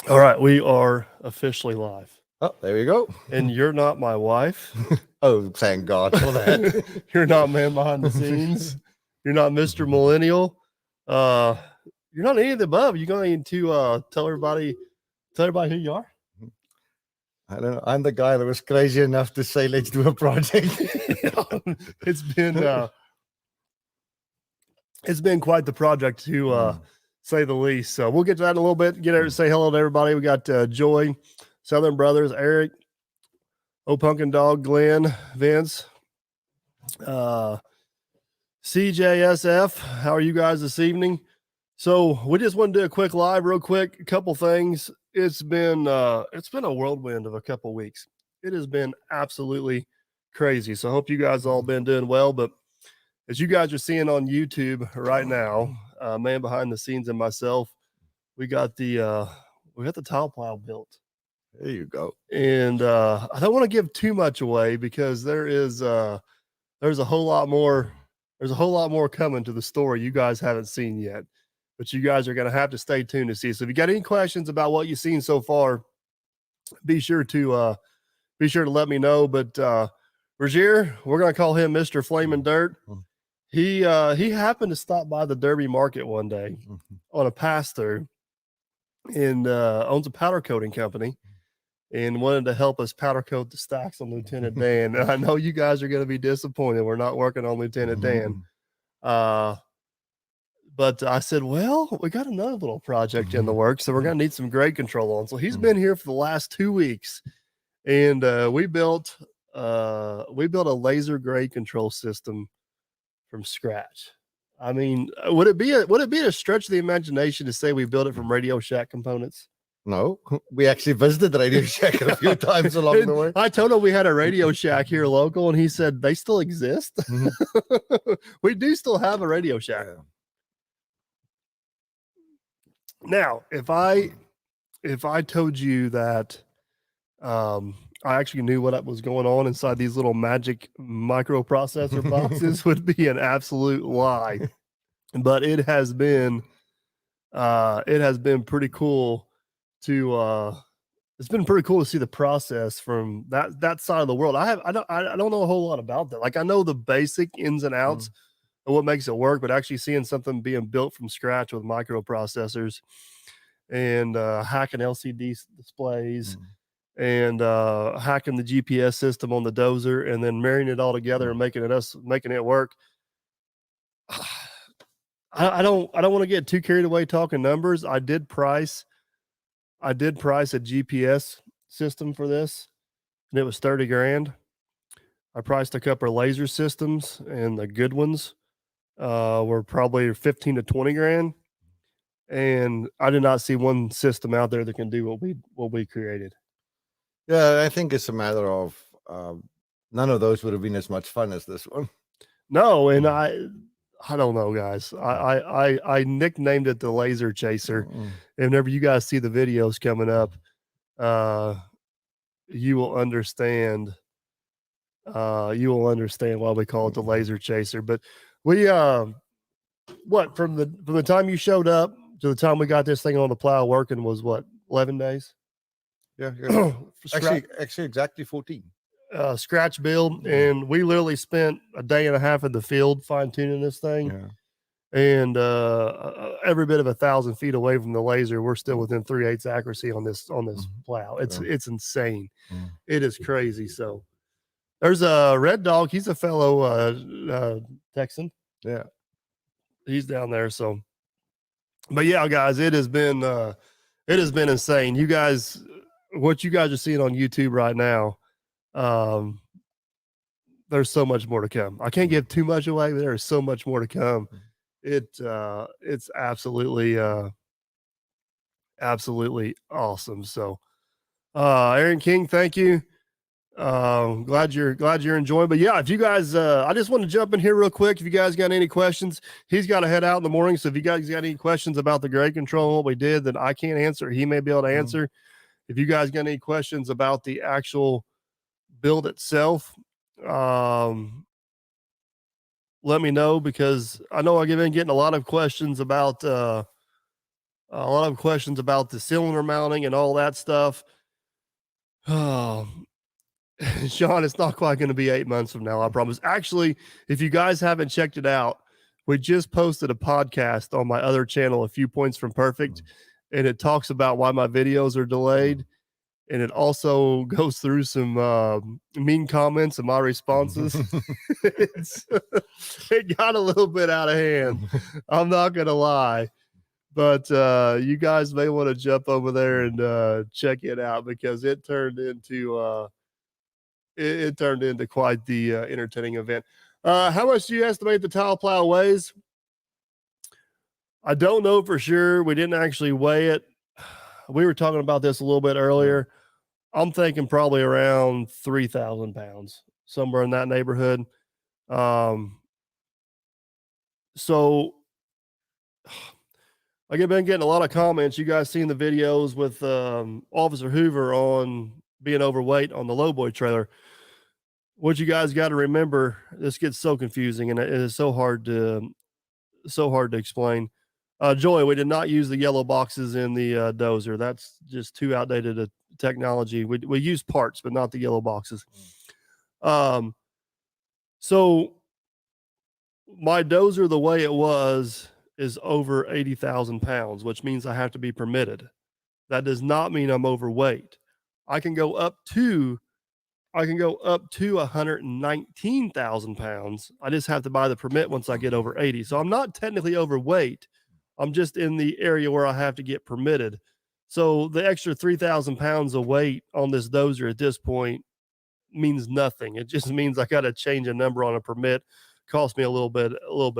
All right, we are officially live. Oh, there you go. And you're not my wife. Oh, thank God for that. You're not man behind the scenes. You're not Mr. Millennial. Uh, you're not any of the above. You're going to tell everybody who you are. I don't know. I'm the guy that was crazy enough to say, let's do a project. It's been quite the project to say the least. So we'll get to that in a little bit. Say hello to everybody. We got Joy, Southern Brothers, Eric, O Pumpkin Dog, Glenn, Vince, CJSF. How are you guys this evening? So we just want to do a quick live, real quick. A couple things. It's been a whirlwind of a couple weeks. It has been absolutely crazy. So I hope you guys all been doing well. But as you guys are seeing on YouTube right now, man behind the scenes and myself, we got the tile plow built. There you go. And I don't want to give too much away because there's a whole lot more. There's a whole lot more coming to the story you guys haven't seen yet, but you guys are going to have to stay tuned to see. So if you got any questions about what you've seen so far, be sure to let me know. But Rogier, we're going to call him Mr. Flamin' Dirt. He happened to stop by the Derby Market one day on a pass through, and owns a powder coating company, and wanted to help us powder coat the stacks on Lieutenant Dan. And I know you guys are going to be disappointed we're not working on Lieutenant Dan. But I said, well, we got another little project in the works, so we're going to need some grade control on. So he's been here for the last 2 weeks, and we built a laser grade control system from scratch. I mean, would it be a stretch of the imagination to say we built it from Radio Shack components? No, we actually visited Radio Shack a few times along the way. I told him we had a Radio Shack here local, and he said they still exist. We do still have a Radio Shack. Yeah. Now, if I told you that I actually knew what was going on inside these little magic microprocessor boxes, would be an absolute lie. But it has been pretty cool to it's been pretty cool to see the process from that side of the world. I don't know a whole lot about that. Like, I know the basic ins and outs of what makes it work, but actually seeing something being built from scratch with microprocessors and hacking LCD displays and hacking the GPS system on the Dozer and then marrying it all together and making it work. I don't want to get too carried away talking numbers. I did price a GPS system for this, and it was $30,000. I priced a couple of laser systems, and the good ones were probably 15 to 20 grand. And I did not see one system out there that can do what we created. Yeah, I think it's a matter of none of those would have been as much fun as this one. No, and I don't know, guys. I nicknamed it the Laser Chaser. And whenever you guys see the videos coming up, you will understand. You will understand why we call it the Laser Chaser. But we, from the time you showed up to the time we got this thing on the plow working was what, 11 days? Yeah, actually exactly 14. Scratch build, and we literally spent a day and a half in the field fine-tuning this thing. Yeah. And every bit of 1,000 feet away from the laser, we're still within 3/8 accuracy on this plow. It's insane. It is crazy. So there's a Red Dog. He's a fellow Texan. Yeah, he's down there. So, but yeah, guys, it has been insane. You guys, what you guys are seeing on YouTube right now. There's so much more to come. I can't give too much away, but there is so much more to come. It's absolutely awesome. So Aaron King, thank you. Glad you're enjoying. But yeah, if you guys I just want to jump in here real quick. If you guys got any questions, he's got to head out in the morning. So if you guys got any questions about the grade control and what we did that I can't answer, he may be able to answer. If you guys got any questions about the actual build itself, let me know, because I know I've been getting a lot of questions about A lot of questions about the cylinder mounting and all that stuff. Oh, Sean, it's not quite going to be 8 months from now, I promise. Actually, if you guys haven't checked it out, we just posted a podcast on my other channel, A Few Points from Perfect, and it talks about why my videos are delayed. And it also goes through some mean comments and my responses. It got a little bit out of hand. I'm not going to lie. But you guys may want to jump over there and check it out, because it turned into it turned into quite the entertaining event. How much do you estimate the tile plow weighs? I don't know for sure. We didn't actually weigh it. We were talking about this a little bit earlier. I'm thinking probably around 3,000 pounds, somewhere in that neighborhood. So I've been getting a lot of comments. You guys seen the videos with Officer Hoover on being overweight on the lowboy trailer. What you guys got to remember, this gets so confusing and it is so hard to explain. Joy, we did not use the yellow boxes in the Dozer. That's just too outdated a technology. We use parts, but not the yellow boxes. So my Dozer, the way it was, is over 80,000 pounds, which means I have to be permitted. That does not mean I'm overweight. I can go up to 119,000 pounds. I just have to buy the permit once I get over 80. So I'm not technically overweight. I'm just in the area where I have to get permitted. So the extra 3,000 pounds of weight on this Dozer at this point means nothing. It just means I got to change a number on a permit. Cost me a little bit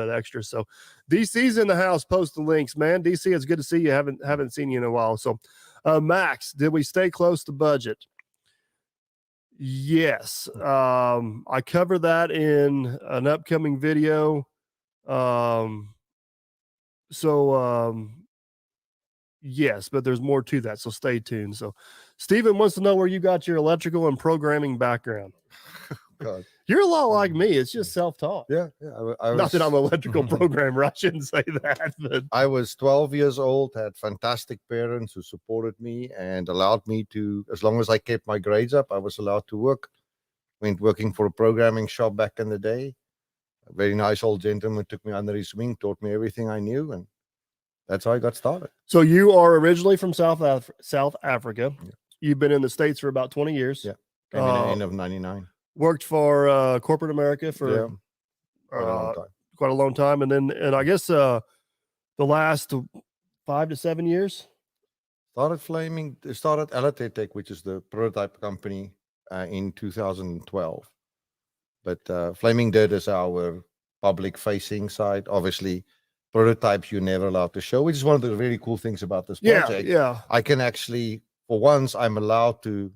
extra. So DC's in the house. Post the links, man. DC, it's good to see you. Haven't seen you in a while. So Max, did we stay close to budget? Yes. I cover that in an upcoming video. Yes, but there's more to that, so stay tuned. So Steven wants to know where you got your electrical and programming background. God. You're a lot like me. It's just self-taught. Yeah. Not that I'm an electrical programmer. I shouldn't say that. But I was 12 years old, had fantastic parents who supported me and allowed me to, as long as I kept my grades up, I was allowed to work. Went working for a programming shop back in the day. A very nice old gentleman took me under his wing, taught me everything I knew, and that's how I got started. So you are originally from South Africa. Yeah. You've been in the States for about 20 years. Yeah. Came in the end of 99. Worked for corporate America for quite a long time. Quite a long time. And I guess the last 5 to 7 years? Started Alatetech, which is the prototype company, in 2012. But Flaming Dirt is our public-facing site. Obviously, prototypes you're never allowed to show, which is one of the really cool things about this project. Yeah. I can actually, for once, I'm allowed to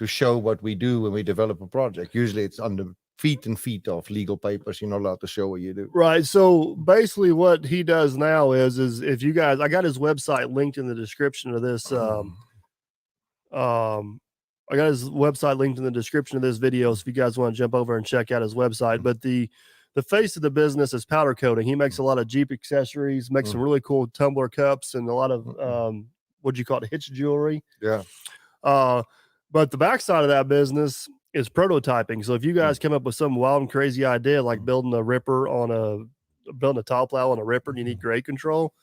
show what we do when we develop a project. Usually it's under feet and feet of legal papers. You're not allowed to show what you do. Right. So basically what he does now is if you guys, I got his website linked in the description of this. I got his website linked in the description of this video. So if you guys want to jump over and check out his website, but the face of the business is powder coating. He makes a lot of Jeep accessories, makes some really cool tumbler cups and a lot of, what do you call it? Hitch jewelry. Yeah. But the backside of that business is prototyping. So if you guys come up with some wild and crazy idea, like building a tile plow on a ripper, and you need grade control,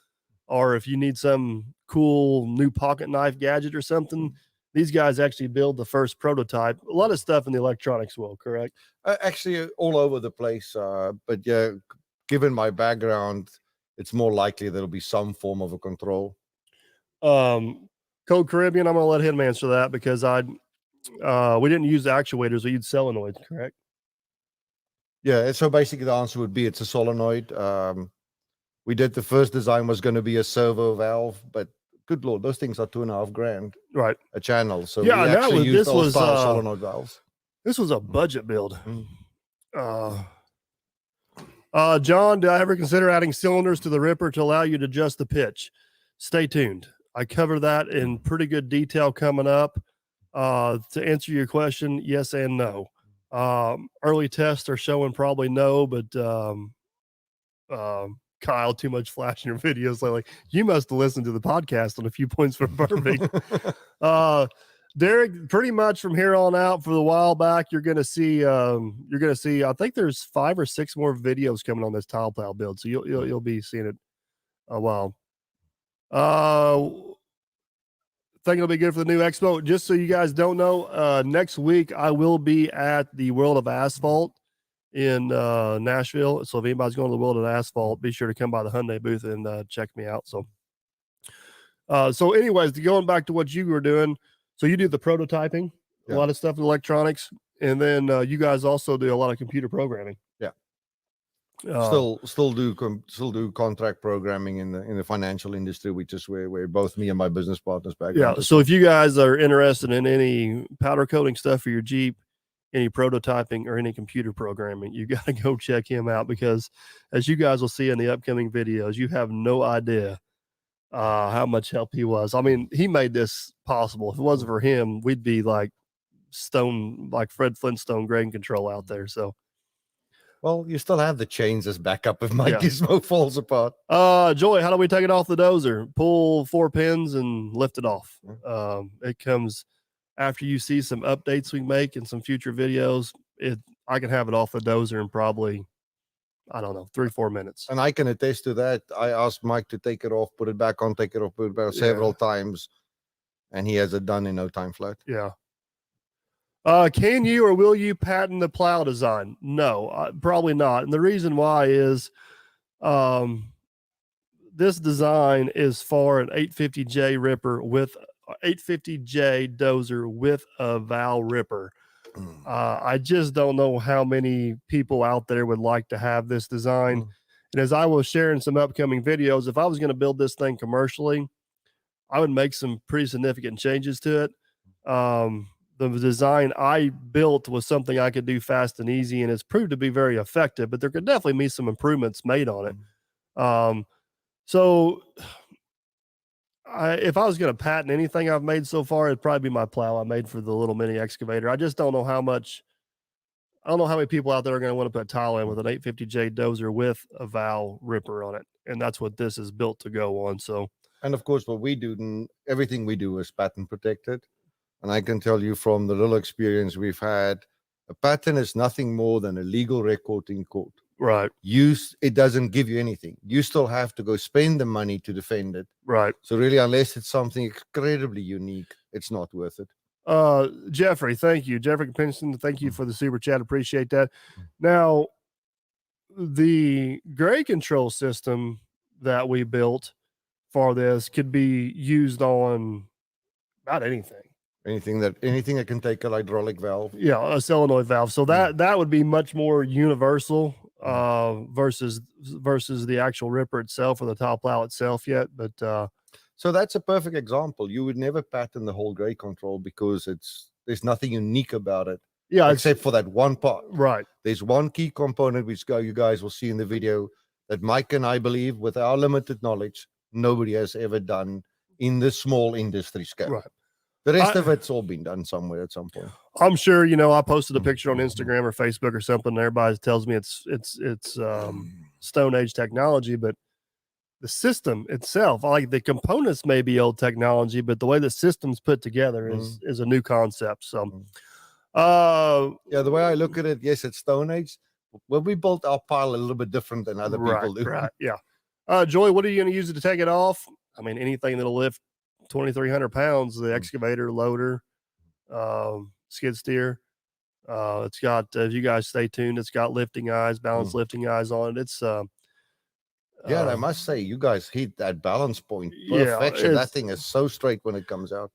or if you need some cool new pocket knife gadget or something, these guys actually build the first prototype. A lot of stuff in the electronics world, correct? Actually, all over the place. But yeah, given my background, it's more likely there'll be some form of a control. Code Caribbean, I'm going to let him answer that because we didn't use actuators, we used solenoids, correct? Yeah, so basically the answer would be it's a solenoid. We did the first design was going to be a servo valve, but good Lord, those things are $2,500. Right. A channel. So yeah, we actually used old style solenoid valves. This was a budget build. John, did I ever consider adding cylinders to the ripper to allow you to adjust the pitch? Stay tuned. I cover that in pretty good detail coming up. To answer your question, yes and no. Early tests are showing probably no, but Kyle, too much flash in your videos lately. You must have listened to the podcast on a few points for perfect. Derek, pretty much from here on out for the while back, you're gonna see I think there's 5 or 6 more videos coming on this tile plow build. So you'll be seeing it a while. Think it'll be good for the new expo. Just so you guys don't know, next week I will be at the World of Asphalt in Nashville. So if anybody's going to the World of Asphalt, be sure to come by the Hyundai booth and check me out. So anyways, going back to what you were doing, so you do the prototyping, a lot of stuff in electronics, and then you guys also do a lot of computer programming. Still do contract programming in the financial industry, which is where both me and my business partners background. So if you guys are interested in any powder coating stuff for your Jeep, any prototyping or any computer programming, you got to go check him out, because as you guys will see in the upcoming videos, you have no idea how much help he was. I mean, he made this possible. If it wasn't for him, we'd be like Fred Flintstone grain control out there. So, well, you still have the chains as backup if my gizmo falls apart. Joy, how do we take it off the dozer? Pull 4 pins and lift it off. It comes after you see some updates we make in some future videos. I can have it off the dozer in probably, I don't know, 3-4 minutes. And I can attest to that. I asked Mike to take it off, put it back on, take it off, put it back several times, and he has it done in no time flat. Yeah. Can you or will you patent the plow design? No, probably not. And the reason why is this design is for an 850J ripper with 850J dozer with a valve ripper. I just don't know how many people out there would like to have this design. And as I will share in some upcoming videos, if I was going to build this thing commercially, I would make some pretty significant changes to it. The design I built was something I could do fast and easy, and it's proved to be very effective, but there could definitely be some improvements made on it. So if I was going to patent anything I've made so far, it'd probably be my plow I made for the little mini excavator. I just don't know how many people out there are going to want to put tile in with an 850J dozer with a valve ripper on it. And that's what this is built to go on. So, and of course, what we do, everything we do is patent protected. And I can tell you from the little experience we've had, a patent is nothing more than a legal record in court. Right. It doesn't give you anything. You still have to go spend the money to defend it. Right. So really, unless it's something incredibly unique, it's not worth it. Jeffrey, thank you. Jeffrey Pinson, thank you for the super chat. Appreciate that. Now, the grade control system that we built for this could be used on about anything. Anything that can take a hydraulic valve. Yeah, a solenoid valve. So that would be much more universal versus the actual ripper itself or the tile plow itself yet. But so that's a perfect example. You would never patent the whole grade control because there's nothing unique about it. Yeah, except for that one part. Right. There's one key component which you guys will see in the video that Mike and I believe, with our limited knowledge, nobody has ever done in the small industry scale. Right. The rest of it's all been done somewhere at some point. I'm sure, I posted a picture on Instagram or Facebook or something, and everybody tells me it's Stone Age technology, but the system itself, like the components may be old technology, but the way the system's put together is a new concept. So the way I look at it, yes, it's Stone Age. Well, we built our pile a little bit different than other people do. Right. Yeah. Joy, what are you going to use it to take it off? I mean, anything that'll lift 2,300 pounds, the excavator, loader, skid steer. It's got, if you guys stay tuned, it's got lifting eyes, balance lifting eyes on it. It's I must say, you guys hit that balance point perfection. That thing is so straight when it comes out.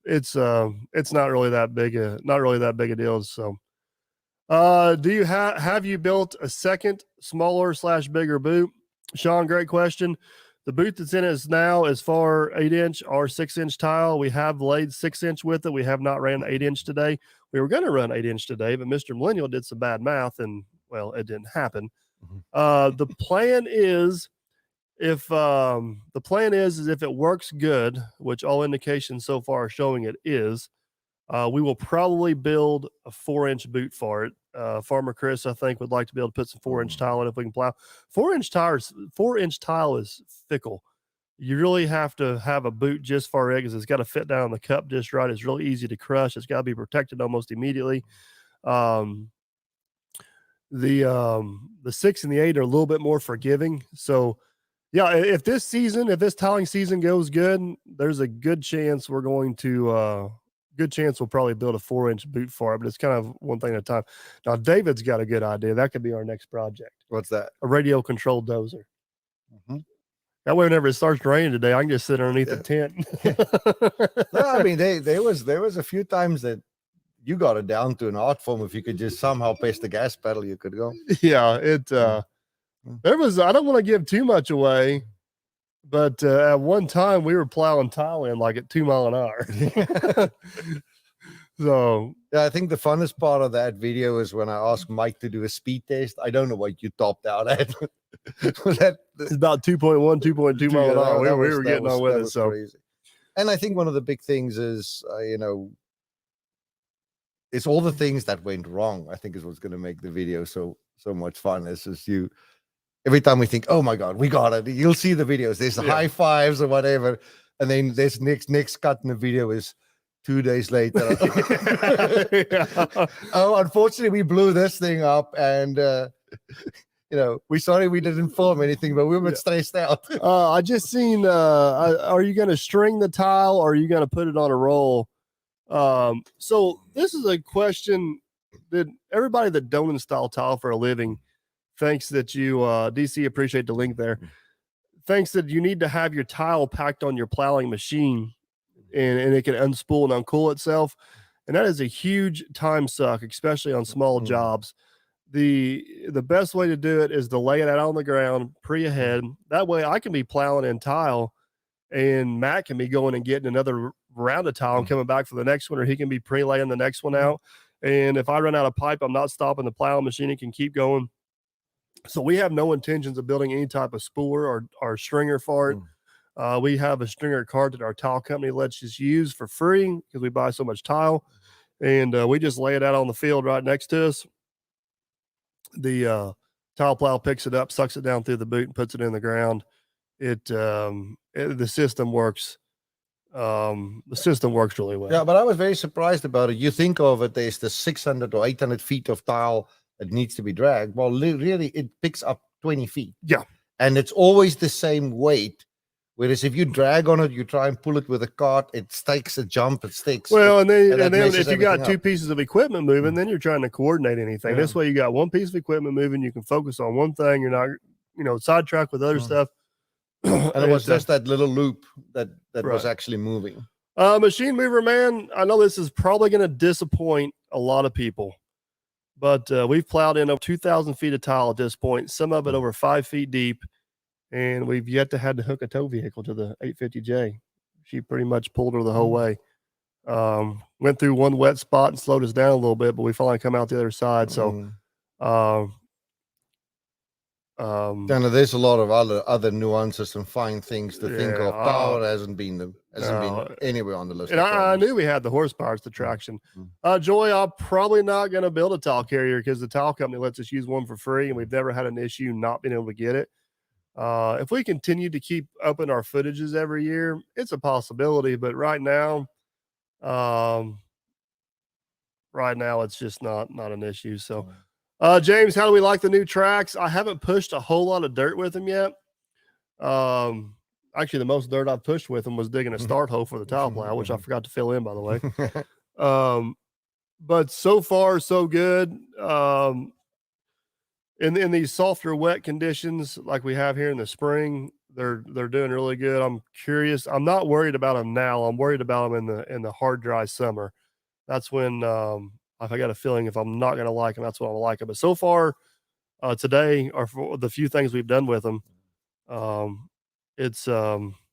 It's not really that big a deal. So do you have you built a second smaller / bigger boot? Sean, great question. The boot that's in it now is for 8-inch or 6-inch tile. We have laid 6-inch with it. We have not ran 8-inch today. We were going to run 8-inch today, but Mr. Millennial did some bad math, and well, it didn't happen. The plan is if it works good, which all indications so far are showing it is, we will probably build a 4-inch boot for it. Farmer Chris, I think, would like to be able to put some 4-inch tile in if we can plow. 4-inch tile is fickle. You really have to have a boot just far in because it's got to fit down the cup just right. It's really easy to crush. It's got to be protected almost immediately. The 6 and the 8 are a little bit more forgiving. So, yeah, if this tiling season goes good, there's a good chance we're going to we'll probably build a 4-inch boot for it, but it's kind of one thing at a time. Now, David's got a good idea. That could be our next project. What's that? A radio controlled dozer. That way, whenever it starts raining today, I can just sit underneath the tent. No, I mean, there was a few times that you got it down to an art form. If you could just somehow press the gas pedal, you could go. Yeah, there was, I don't want to give too much away, but at one time we were plowing tile in like at 2 mile an hour. So yeah, I think the funnest part of that video is when I asked Mike to do a speed test. I don't know what you topped out at. It's about 2.1, 2.2 mile an hour. We were getting on with it. So crazy. And I think one of the big things is, it's all the things that went wrong. I think is what's going to make the video so much fun. It's just every time we think, oh my God, we got it. You'll see the videos. There's the high fives or whatever. And then this next cut in the video is 2 days later. Oh, unfortunately, we blew this thing up. And, we're sorry we didn't film anything, but we were stressed out. I just seen, are you going to string the tile or are you going to put it on a roll? So this is a question that everybody that don't install tile for a living thinks that you, DC, appreciate the link there, thinks that you need to have your tile packed on your plowing machine and it can unspool and uncool itself. And that is a huge time suck, especially on small jobs. The best way to do it is to lay it out on the ground ahead. That way I can be plowing in tile and Matt can be going and getting another round of tile and coming back for the next one, or he can be pre-laying the next one out. And if I run out of pipe, I'm not stopping the plowing machine. It can keep going. So we have no intentions of building any type of spooler or stringer for it. We have a stringer cart that our tile company lets us use for free because we buy so much tile. And we just lay it out on the field right next to us. The tile plow picks it up, sucks it down through the boot, and puts it in the ground. The system works. The system works really well. Yeah, but I was very surprised about it. You think of it, there's the 600 or 800 feet of tile that needs to be dragged. Well, really, it picks up 20 feet. Yeah. And it's always the same weight. Whereas if you drag on it, you try and pull it with a cart, it takes a jump, it sticks. Well, and then if you got two pieces of equipment moving, then you're trying to coordinate anything. This way you got one piece of equipment moving, you can focus on one thing. You're not, sidetracked with other stuff. And it was just that little loop that was actually moving. Machine mover, man, I know this is probably going to disappoint a lot of people, but we've plowed in over 2,000 feet of tile at this point, some of it over 5 feet deep. And we've yet to had to hook a tow vehicle to the 850J. She pretty much pulled her the whole way. Went through one wet spot and slowed us down a little bit, but we finally come out the other side. So, there's a lot of other nuances and fine things to think of. Power hasn't been anywhere on the list. And I knew we had the horsepower, it's the traction. Joy, I'm probably not going to build a tile carrier because the tile company lets us use one for free, and we've never had an issue not being able to get it. If we continue to keep upping our footages every year, it's a possibility, but right now it's just not an issue. So, James, how do we like the new tracks? I haven't pushed a whole lot of dirt with them yet. Actually, the most dirt I've pushed with them was digging a start hole for the tile plow, which I forgot to fill in, by the way. But so far, so good. In these softer, wet conditions like we have here in the spring, they're doing really good. I'm curious. I'm not worried about them now. I'm worried about them in the hard, dry summer. That's when if I got a feeling if I'm not going to like them, that's when I'll like them. But so far, today, or for the few things we've done with them, it's doing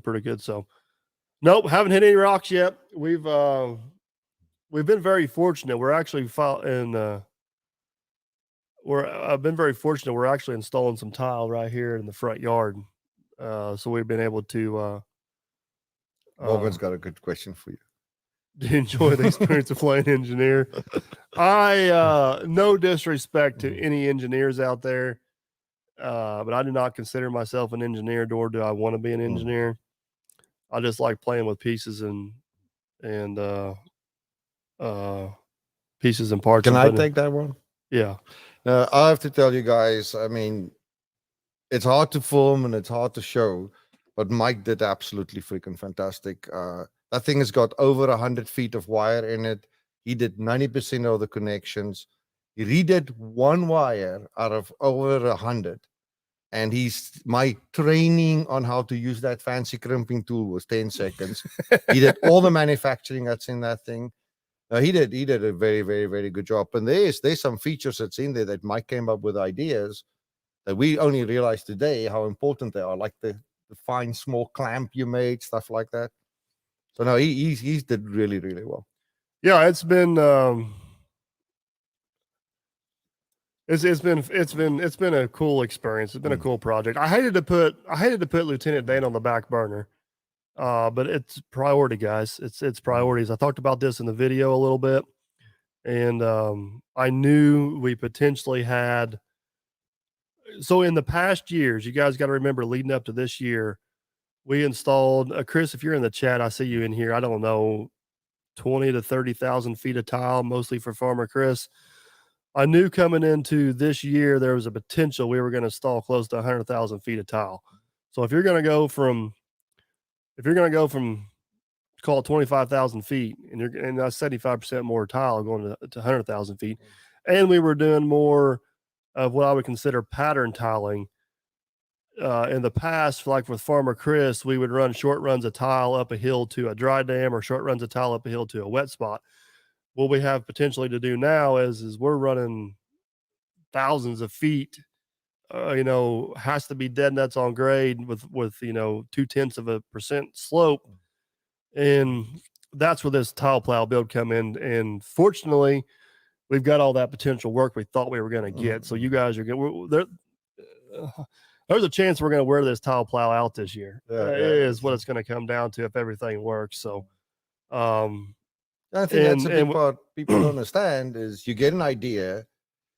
pretty good. So, nope, haven't hit any rocks yet. We've been very fortunate. We're actually I've been very fortunate. We're actually installing some tile right here in the front yard. So we've been able to. Morgan's got a good question for you. enjoy the experience of playing engineer. I no disrespect to any engineers out there, but I do not consider myself an engineer, nor do I want to be an engineer. I just like playing with pieces and pieces and parts. Can and I putting- take that one? Yeah. I have to tell you guys, I mean, it's hard to film and it's hard to show, but Mike did absolutely freaking fantastic. That thing has got over 100 feet of wire in it. He did 90% of the connections. He redid one wire out of over 100. And my training on how to use that fancy crimping tool was 10 seconds. He did all the manufacturing that's in that thing. He did a very, very, very good job. And there's some features that's in there that Mike came up with ideas that we only realized today how important they are, like the fine small clamp you made, stuff like that. So no, he's did really, really well. Yeah, it's been it's been a cool experience. It's been a cool project. I hated to put Lieutenant Dane on the back burner. But it's priority, guys. It's priorities. I talked about this in the video a little bit, and I knew we potentially had. So in the past years, you guys got to remember, leading up to this year, we installed. Chris, if you're in the chat, I see you in here. I don't know, 20 to 30,000 feet of tile, mostly for Farmer Chris. I knew coming into this year there was a potential we were going to install close to 100,000 feet of tile. So if you're going to go from call it 25,000 feet, and that's 75% more tile going to 100,000 feet, and we were doing more of what I would consider pattern tiling. In the past, like with Farmer Chris, we would run short runs of tile up a hill to a dry dam, or short runs of tile up a hill to a wet spot. What we have potentially to do now is we're running thousands of feet. Has to be dead nuts on grade with 0.2% slope, and that's where this tile plow build come in. And fortunately, we've got all that potential work we thought we were going to get. So you guys are going. There's a chance we're going to wear this tile plow out this year. Is what it's going to come down to if everything works. So, I think that's a big part people don't understand is you get an idea,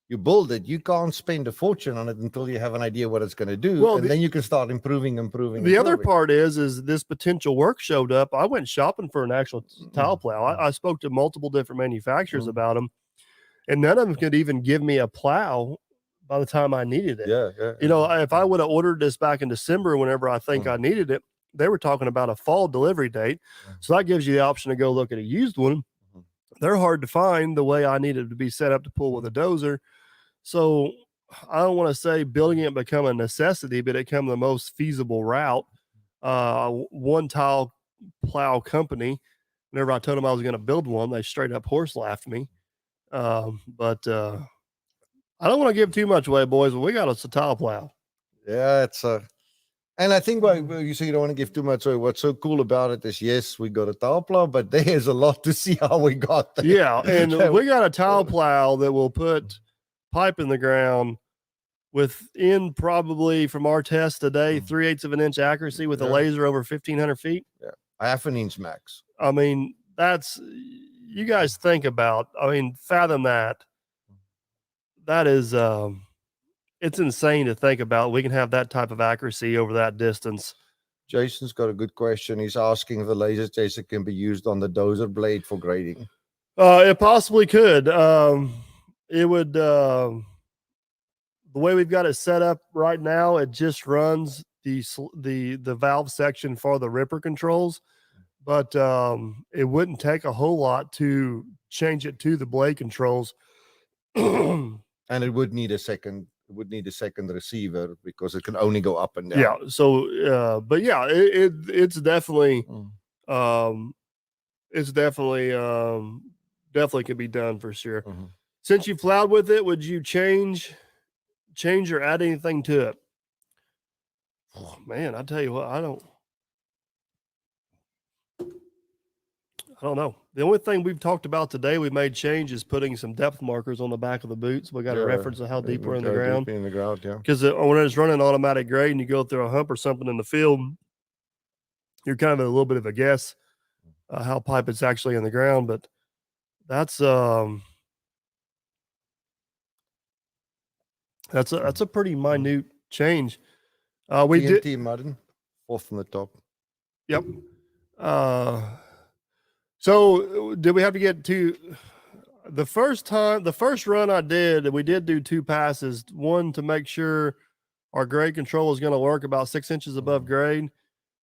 you build it, you can't spend a fortune on it until you have an idea what it's going to do. Well, and then you can start improving. The other part is this potential work showed up. I went shopping for an actual tile plow. I spoke to multiple different manufacturers about them, and none of them could even give me a plow by the time I needed it. If I would have ordered this back in December, whenever I think I needed it, they were talking about a fall delivery date. So that gives you the option to go look at a used one. They're hard to find the way I needed to be set up to pull with a dozer. So I don't want to say building it become a necessity, but it became the most feasible route. One tile plow company, whenever I told them I was going to build one, they straight up horse laughed me. But I don't want to give too much away, boys, but we got us a tile plow. Yeah, it's and I think why you say you don't want to give too much away. What's so cool about it is, yes, we got a tile plow, but there's a lot to see how we got there. Yeah, and we got a tile plow that will put pipe in the ground within probably, from our test today, 3/8 of an inch accuracy with a laser over 1,500 feet. Yeah, 1/2 inch max. I mean, that's, you guys think about, fathom that. That is, it's insane to think about. We can have that type of accuracy over that distance. Jason's got a good question. He's asking if the laser chaser can be used on the dozer blade for grading. It possibly could. It would. The way we've got it set up right now, it just runs the valve section for the ripper controls, but it wouldn't take a whole lot to change it to the blade controls. And it would need a second. It would need a second receiver because it can only go up and down. Yeah. So, but yeah, it's definitely, definitely can be done for sure. Since you plowed with it, would you change or add anything to it? Oh, man, I tell you what, I don't know. The only thing we've talked about today we made change is putting some depth markers on the back of the boots. We got a reference of how deep we're in the ground. Yeah. Because when it's running automatic grade and you go through a hump or something in the field, you're kind of a little bit of a guess. how pipe it's actually in the ground, but that's a pretty minute change. We did TNT mudding off from the top. Yep. So did we have to get to the first run I did, we did do 2 passes, one to make sure our grade control is going to work about 6 inches above grade.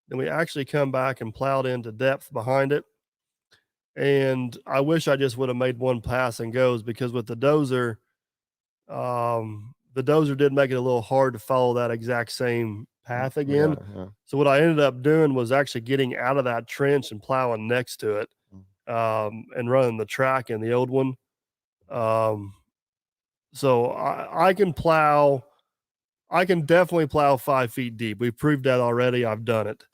Then we actually come back and plowed into depth behind it. And I wish I just would have made one pass and goes, because with the dozer did make it a little hard to follow that exact same path again. Yeah. So what I ended up doing was actually getting out of that trench and plowing next to it, and running the track in the old one. So I can plow. I can definitely plow 5 feet deep. We've proved that already. I've done it.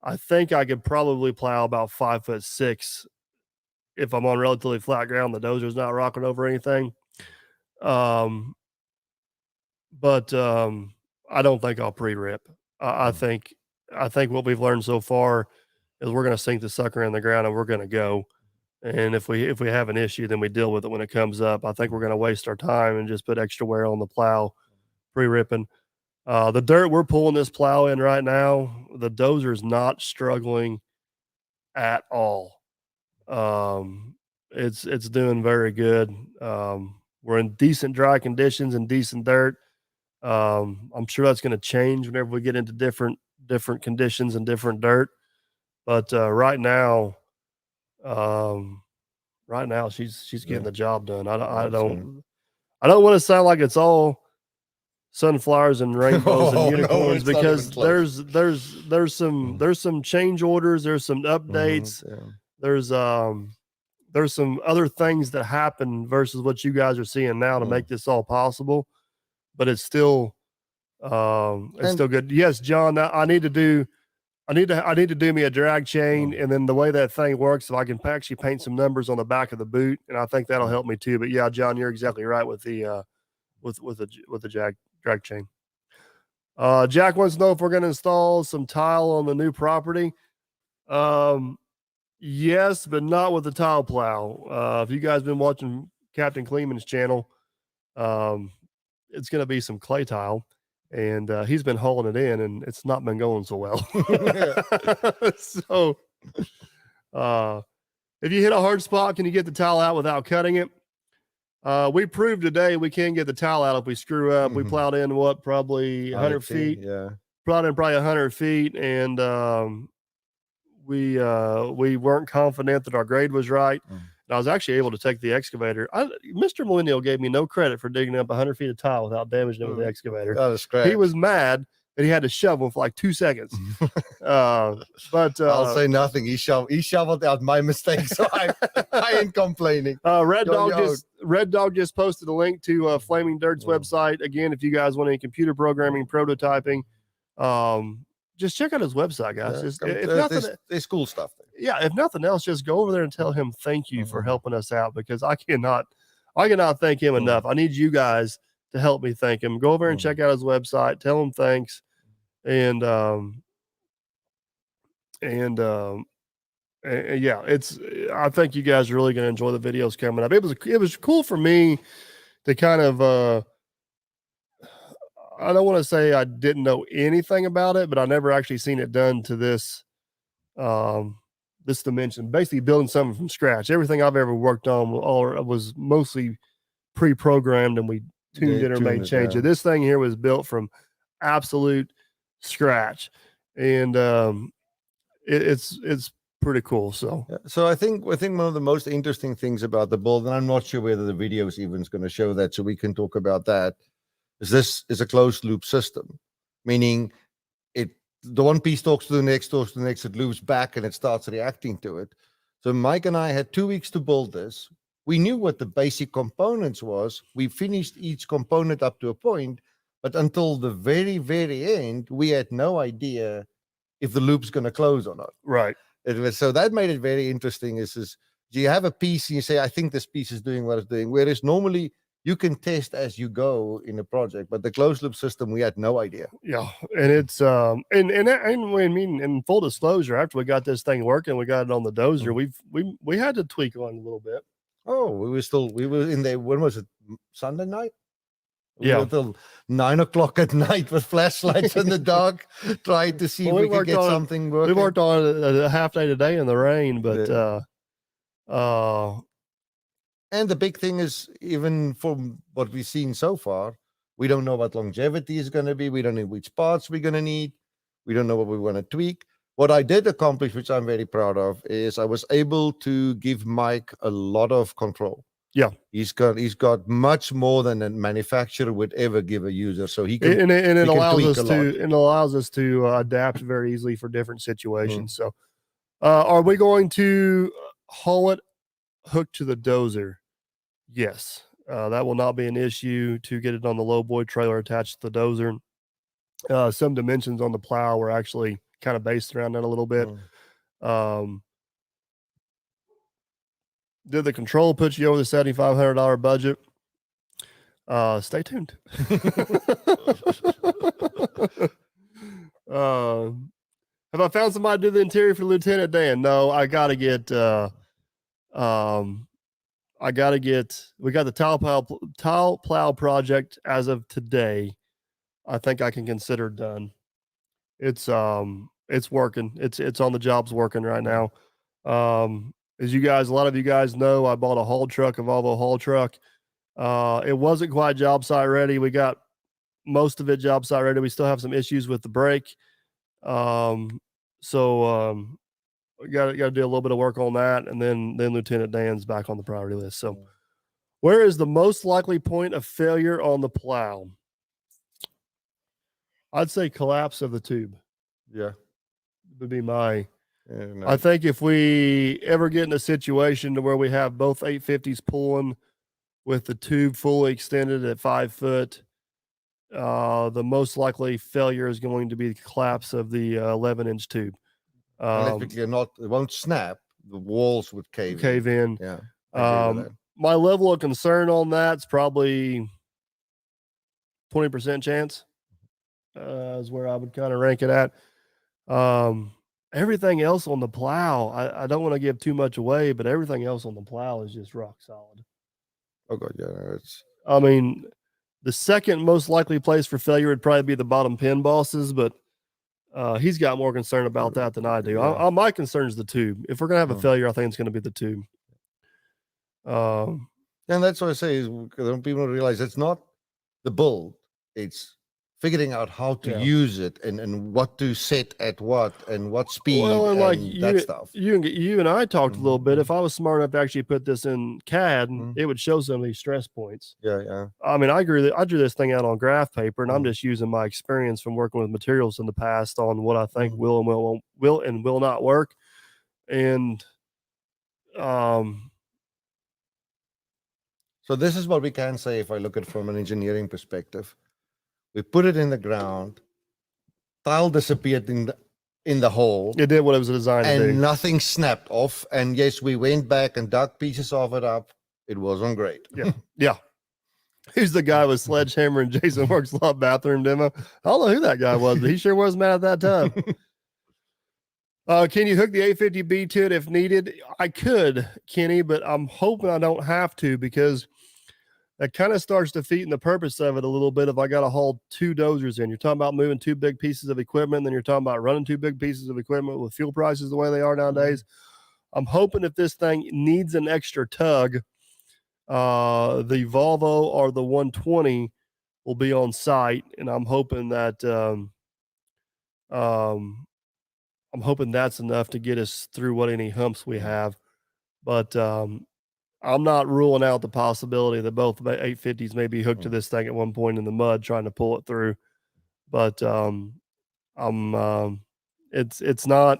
I think I could probably plow about 5'6" if I'm on relatively flat ground. The dozer's not rocking over anything. But I don't think I'll pre-rip. I think what we've learned so far is we're going to sink the sucker in the ground and we're going to go. And if we have an issue, then we deal with it when it comes up. I think we're going to waste our time and just put extra wear on the plow pre-ripping. The dirt we're pulling this plow in right now, the dozer's not struggling at all. It's doing very good. We're in decent dry conditions and decent dirt. I'm sure that's going to change whenever we get into different conditions and different dirt. But right now she's getting the job done. I don't want to sound like it's all sunflowers and rainbows and unicorns, because there's some change orders, there's some updates, there's some other things that happen versus what you guys are seeing now to make this all possible. But it's still still good. Yes, John, I need to do me a drag chain, and then the way that thing works, if I can actually paint some numbers on the back of the boot, and I think that'll help me too. But yeah, John, you're exactly right with the drag chain. Jack wants to know if we're going to install some tile on the new property. Yes, but not with the tile plow. If you guys been watching Captain Kleeman's channel, it's going to be some clay tile, and he's been hauling it in, and it's not been going so well. So if you hit a hard spot, can you get the tile out without cutting it? We proved today we can get the tile out if we screw up. We plowed in probably 100 feet. Yeah. Plowed in probably 100 feet, and we weren't confident that our grade was right. And I was actually able to take the excavator. Mr. Millennial gave me no credit for digging up 100 feet of tile without damaging it with the excavator. That is great. He was mad that he had to shovel for like 2 seconds. But I'll say nothing. He shoveled out my mistake, so I ain't complaining. Red Dog just posted a link to Flaming Dirt's website. Again, if you guys want any computer programming, prototyping, just check out his website, guys. There's cool stuff there. Yeah, if nothing else, just go over there and tell him thank you for helping us out, because I cannot thank him enough. I need you guys to help me thank him. Go over and check out his website, tell him thanks, and yeah, I think you guys are really going to enjoy the videos coming up. It was cool for me to kind of I don't want to say I didn't know anything about it, but I never actually seen it done to this this dimension. Basically building something from scratch. Everything I've ever worked on was mostly pre-programmed, and we tuned it or made changes. Yeah. This thing here was built from absolute scratch, and it's pretty cool. So I think one of the most interesting things about the build, and I'm not sure whether the video is even going to show that, so we can talk about that, is this is a closed loop system, meaning the one piece talks to the next, it loops back, and it starts reacting to it. So Mike and I had 2 weeks to build this. We knew what the basic components was. We finished each component up to a point, but until the very, very end, we had no idea if the loop's going to close or not. Right. So that made it very interesting. Is you have a piece and you say, I think this piece is doing what it's doing. Whereas normally you can test as you go in a project, but the closed loop system, we had no idea. Yeah, and it's and I mean, in full disclosure, after we got this thing working, we got it on the dozer. We had to tweak on it a little bit. Oh, we were in there. When was it? Sunday night? We Yeah. were till 9 o'clock at night with flashlights in the dark, trying to see Well, if we could get something working. We worked on it a half day today in the rain, but and the big thing is, even from what we've seen so far, we don't know what longevity is going to be. We don't know which parts we're going to need. We don't know what we want to tweak. What I did accomplish, which I'm very proud of, is I was able to give Mike a lot of control. Yeah, he's got much more than a manufacturer would ever give a user. So he can, and it allows us to adapt very easily for different situations. So, are we going to haul it hooked to the dozer? Yes, that will not be an issue to get it on the lowboy trailer attached to the dozer. Some dimensions on the plow were actually kind of based around that a little bit. Did the control put you over the $7,500 budget? Stay tuned. Have I found somebody to do the interior for Lieutenant Dan? No, we got the tile plow project as of today. I think I can consider done. It's working. It's on the jobs working right now. As a lot of you guys know, I bought a haul truck, a Volvo haul truck. It wasn't quite job site ready. We got most of it job site ready. We still have some issues with the brake. So we got to do a little bit of work on that. And then Lieutenant Dan's back on the priority list. So where is the most likely point of failure on the plow? I'd say collapse of the tube. Yeah. Would be my... No. I think if we ever get in a situation to where we have both 850s pulling with the tube fully extended at 5 foot, the most likely failure is going to be the collapse of the 11-inch tube. Let's be clear, it won't snap. The walls would cave in. Yeah. My level of concern on that's probably 20% chance is where I would kind of rank it at. Everything else on the plow, I don't want to give too much away, but everything else on the plow is just rock solid. Oh God, yeah. I mean, the second most likely place for failure would probably be the bottom pin bosses, but he's got more concern about that than I do. Yeah. My concern is the tube. If we're gonna have a failure, I think it's gonna be the tube. And that's what I say is people realize it's not the build; it's figuring out how to use it and what to set at what and what speed and that stuff. You and I talked a little bit. If I was smart enough to actually put this in CAD, it would show some of these stress points. Yeah. I mean, I agree that I drew this thing out on graph paper, and I'm just using my experience from working with materials in the past on what I think will and will not work. And so this is what we can say if I look at it from an engineering perspective. We put it in the ground, tile disappeared in the hole. It did what it was designed to do. And nothing snapped off. And yes, we went back and dug pieces of it up. It wasn't great. Yeah. Who's the guy with sledgehammer and Jason Works Lot bathroom demo? I don't know who that guy was, but he sure was mad at that time. Can you hook the 850B to it if needed? I could, Kenny, but I'm hoping I don't have to, because that kind of starts defeating the purpose of it a little bit if I got to haul 2 dozers in. You're talking about moving 2 big pieces of equipment, then you're talking about running 2 big pieces of equipment with fuel prices the way they are nowadays. I'm hoping if this thing needs an extra tug, the Volvo or the 120 will be on site, and I'm hoping that that's enough to get us through what any humps we have. But I'm not ruling out the possibility that both 850s may be hooked to this thing at one point in the mud trying to pull it through. But it's not,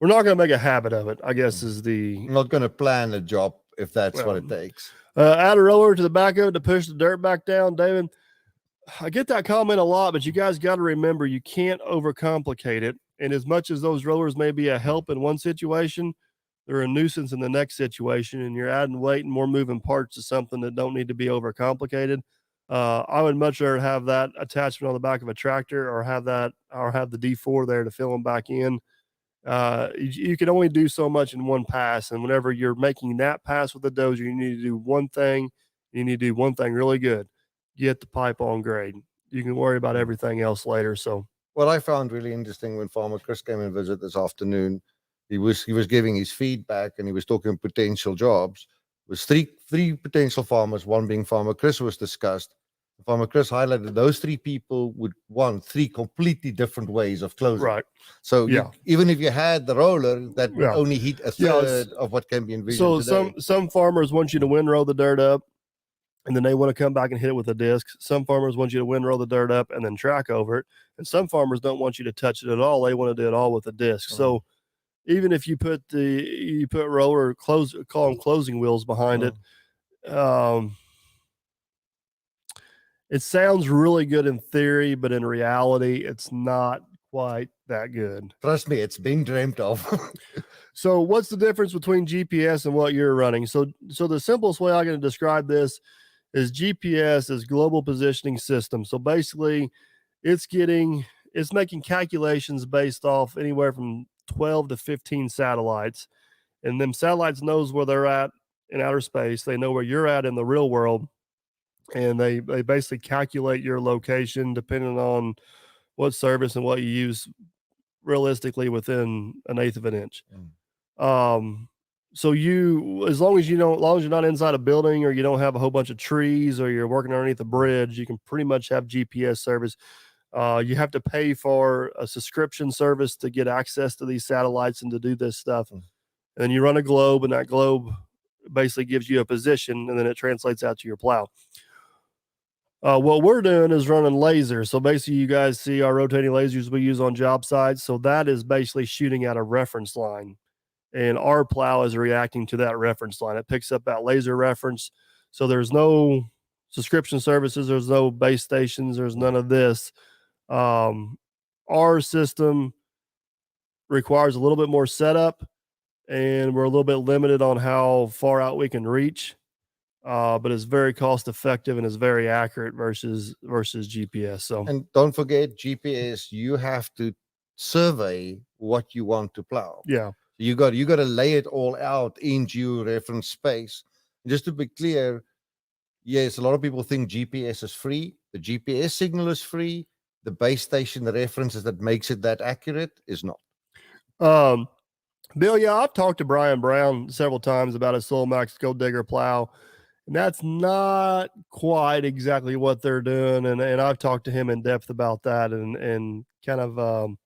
we're not going to make a habit of it, I guess is the... I'm not going to plan a job if that's what it takes. Add a roller to the back of it to push the dirt back down, David. I get that comment a lot, but you guys got to remember you can't overcomplicate it. And as much as those rollers may be a help in one situation, they're a nuisance in the next situation, and you're adding weight and more moving parts to something that don't need to be overcomplicated. I would much rather have that attachment on the back of a tractor, or have the D4 there to fill them back in. You can only do so much in one pass, and whenever you're making that pass with the Dozer, you need to do one thing. You need to do one thing really good: get the pipe on grade. You can worry about everything else later. So, what I found really interesting when Farmer Chris came and visited this afternoon, he was giving his feedback, and he was talking potential jobs. It was three potential farmers, one being Farmer Chris was discussed. Farmer Chris highlighted those three people would want three completely different ways of closing. right. So Yeah. even if you had the roller, that would Yeah. only hit a Yeah, third of what can be envisioned So today. some farmers want you to windrow the dirt up, and then they want to come back and hit it with a disc. Some farmers want you to windrow the dirt up and then track over it. And some farmers don't want you to touch it at all. They want to do it all with a disc. So even if you put roller call them closing wheels behind it, it sounds really good in theory, but in reality, it's not quite that good. Trust me, it's been dreamt of. So what's the difference between GPS and what you're running? So the simplest way I'm going to describe this is GPS is global positioning system. So basically it's making calculations based off anywhere from 12 to 15 satellites. And them satellites knows where they're at in outer space. They know where you're at in the real world. And they basically calculate your location depending on what service and what you use realistically within an eighth of an inch. So as long as you're not inside a building, or you don't have a whole bunch of trees, or you're working underneath a bridge, you can pretty much have GPS service. You have to pay for a subscription service to get access to these satellites and to do this stuff. And you run a globe, and that globe basically gives you a position, and then it translates out to your plow. What we're doing is running lasers. So basically, you guys see our rotating lasers we use on job sites. So that is basically shooting at a reference line, and our plow is reacting to that reference line. It picks up that laser reference. So there's no subscription services, there's no base stations, there's none of this. Our system requires a little bit more setup, and we're a little bit limited on how far out we can reach. But it's very cost effective and is very accurate versus GPS. So, and don't forget GPS, you have to survey what you want to plow. Yeah. You got to lay it all out in geo-reference space. Just to be clear, yes, a lot of people think GPS is free. The GPS signal is free. The base station, the references that makes it that accurate is not. Bill, yeah, I've talked to Brian Brown several times about a Solmax Gold Digger plow. And that's not quite exactly what they're doing. And I've talked to him in depth about that, and kind of,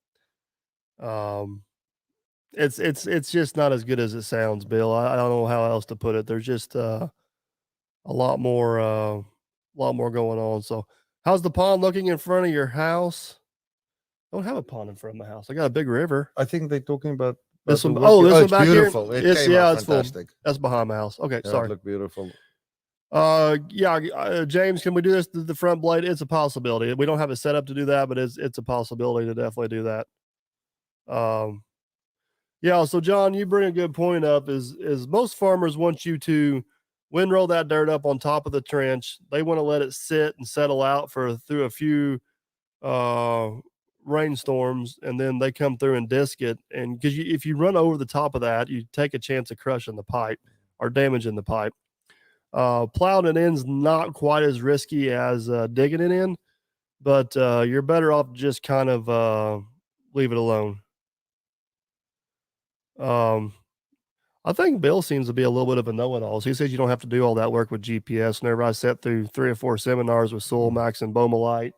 it's just not as good as it sounds, Bill. I don't know how else to put it. There's just, a lot more going on. So how's the pond looking in front of your house? I don't have a pond in front of my house. I got a big river. I think they're talking about this one. Oh, this one back beautiful. Here? It's fantastic. Full. That's behind my house. Okay, sorry. It looked beautiful. James, can we do this to the front blade? It's a possibility. We don't have it set up to do that, but it's a possibility to definitely do that. So John, you bring a good point up. Is most farmers want you to windrow that dirt up on top of the trench. They want to let it sit and settle out through a few rainstorms, and then they come through and disc it. And because if you run over the top of that, you take a chance of crushing the pipe or damaging the pipe. Plowing it in's not quite as risky as digging it in, but you're better off just kind of leave it alone. I think Bill seems to be a little bit of a know-it-all. So he says you don't have to do all that work with GPS. Whenever I sat through 3 or 4 seminars with Solmax and Bomalite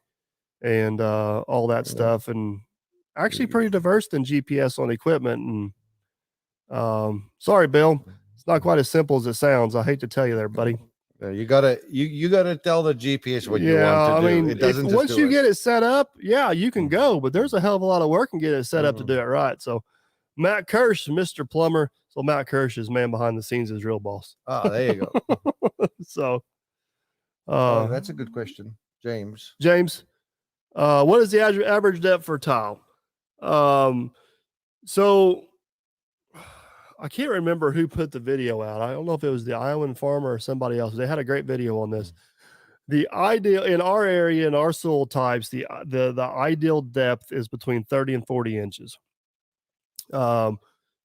and all that stuff, and actually pretty diverse than GPS on equipment. And sorry, Bill. Not quite as simple as it sounds. I hate to tell you there, buddy. You gotta tell the GPS what you want to do. I mean, it doesn't once you get it set up, you can go, but there's a hell of a lot of work in getting it set up to do it right. So Matt Kirsch, Mr. Plumber. So Matt Kirsch is man behind the scenes, is real boss. There you go. So that's a good question. James, what is the average depth for tile? So I can't remember who put the video out. I don't know if it was the Iowan farmer or somebody else. They had a great video on this. The ideal in our area, in our soil types, the ideal depth is between 30 and 40 inches.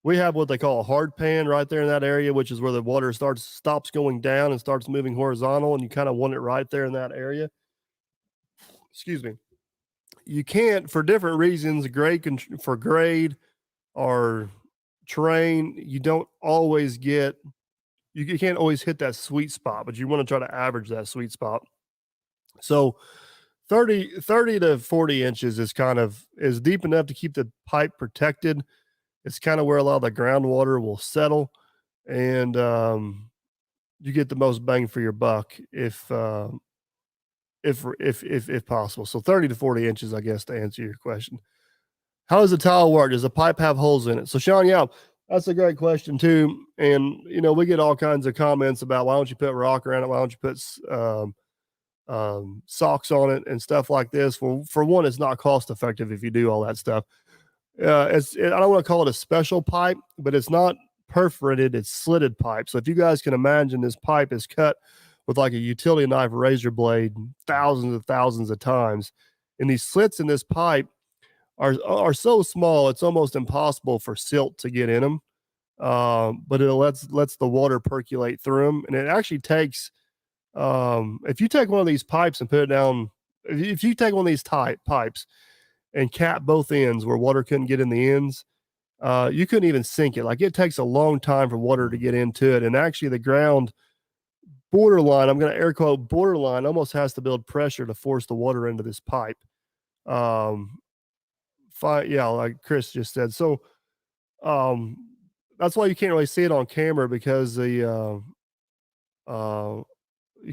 We have what they call a hard pan right there in that area, which is where the water stops going down and starts moving horizontal, and you kind of want it right there in that area. Excuse me. You can't, for different reasons, for grade or terrain, you don't always get, you can't always hit that sweet spot, but you want to try to average that sweet spot. So 30 to 40 inches is deep enough to keep the pipe protected. It's kind of where a lot of the groundwater will settle, and you get the most bang for your buck if possible. So 30 to 40 inches, I guess, to answer your question. How does the tile work? Does the pipe have holes in it? So Sean, yeah, that's a great question too. And we get all kinds of comments about why don't you put rock around it? Why don't you put socks on it and stuff like this? For one, it's not cost effective if you do all that stuff. I don't want to call it a special pipe, but it's not perforated, it's slitted pipe. So if you guys can imagine, this pipe is cut with like a utility knife razor blade thousands of times, and these slits in this pipe are so small it's almost impossible for silt to get in them, but it lets the water percolate through them. And it actually takes, if you take one of these pipes and put it down, if you take one of these pipes and cap both ends where water couldn't get in the ends, you couldn't even sink it. Like, it takes a long time for water to get into it. And actually the ground borderline, I'm going to air quote borderline, almost has to build pressure to force the water into this pipe. Yeah, like Chris just said. So that's why you can't really see it on camera, because you can't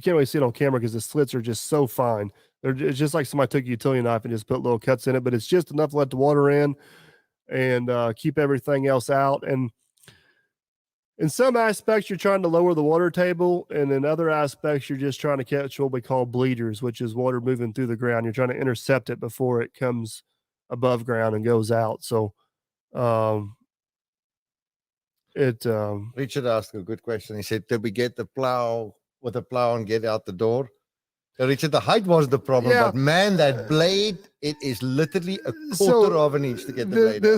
really see it on camera because the slits are just so fine. It's just like somebody took a utility knife and just put little cuts in it, but it's just enough to let the water in and keep everything else out. And in some aspects, you're trying to lower the water table, and in other aspects, you're just trying to catch what we call bleeders, which is water moving through the ground. You're trying to intercept it before it comes above ground and goes out. So Richard asked a good question. He said, did we get the plow with the plow and get out the door? Richard, the height was the problem, but man, that blade, it is literally a quarter of an inch to get the blade out.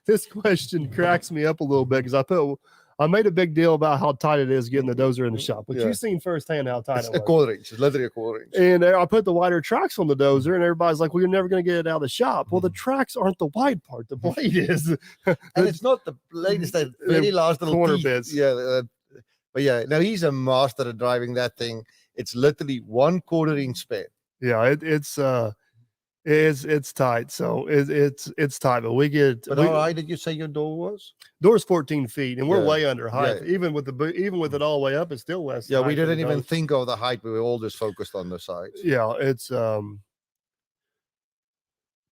This question cracks me up a little bit, because I made a big deal about how tight it is getting the dozer in the shop, but you've seen firsthand how tight it was. A quarter inch. It's literally a quarter inch. And I put the wider tracks on the dozer, and everybody's like, well, you're never going to get it out of the shop. Well, the tracks aren't the wide part. The blade is. And it's not the blade, it's that very last little corner teeth. bits. Yeah. But yeah, now he's a master at driving that thing. It's literally 1/4 inch span. Yeah, it's tight. So it's tight, but we get. But how high did you say your door was? Door's 14 feet, and we're way under height. Yeah. Even with it all the way up, it's still less. Yeah, we didn't even think of the height. We were all just focused on the sides. Yeah, it's bet